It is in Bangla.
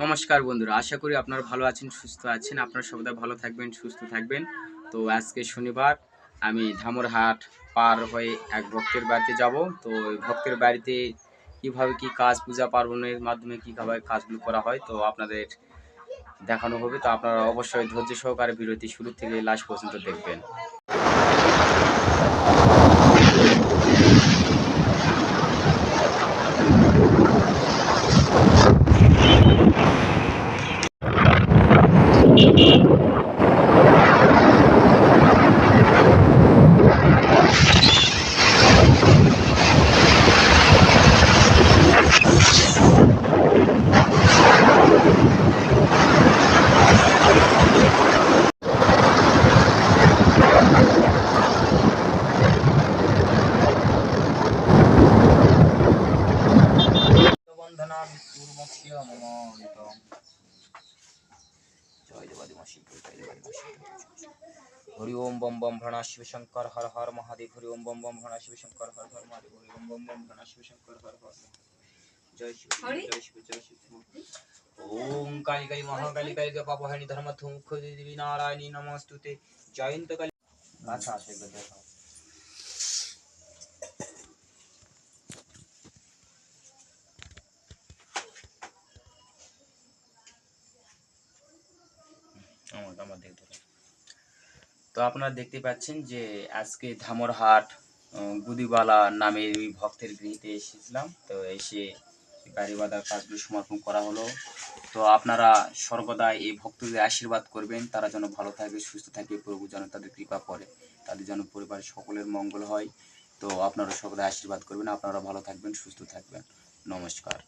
নমস্কার বন্ধুরা, আশা করি আপনারা ভালো আছেন, সুস্থ আছেন। আপনারা সবাই ভালো থাকবেন, সুস্থ থাকবেন। তো আজকে শনিবার, আমি ধামরহাট পার হয়ে এক ভক্তের বাড়িতে যাব। তো ওই ভক্তের বাড়িতে কিভাবে কি কাজ, পূজা পার্বণের মাধ্যমে কীভাবে কাজগুলো করা হয় তো আপনাদের দেখানো হবে। তো আপনারা অবশ্যই ধৈর্য সহকারে ভিডিওটি শুরু থেকে লাস্ট পর্যন্ত দেখবেন। বন্ধনা মৃত্যুর্মুক্তি অমৃত জয় দেবাদিমা শিব, জয় দেবাদিমা শিব। হরি ওম বম বম ভ্রণা শিব শঙ্কর হর হর মহাদেব। হরি ওম বম বম ভ্রণা শিব শঙ্কর হর হর মহাদেব। হরি ওম বম বম ভ্রণা শিব শঙ্কর হর হর। জয় শিব, জয় শিব, জয় শিব। ওম কালী কালী মহাকালী কালী পাপহারিণী ধর্মধুমুখ দেবী নারায়ণী নমস্তুতে। জয়ন্ত কালী। আচ্ছা আচ্ছা, এগুলো দেখাও। আমার দেখতে। তো আপনারা দেখতে পাচ্ছেন যে আজকে ধামরহাট গুদিবালা নামের ওই ভক্তের গৃহীতে এসেছিলাম। তো এসে গাড়ি বাঁধার কাজগুলো সমর্পণ করা হলো। তো আপনারা সর্বদা এই ভক্তদের আশীর্বাদ করবেন, তারা যেন ভালো থাকে, সুস্থ থাকে, প্রভু যেন তাদের কৃপা করে, তাদের যেন পরিবারের সকলের মঙ্গল হয়। তো আপনারা সর্বদা আশীর্বাদ করবেন, আপনারা ভালো থাকবেন, সুস্থ থাকবেন। নমস্কার।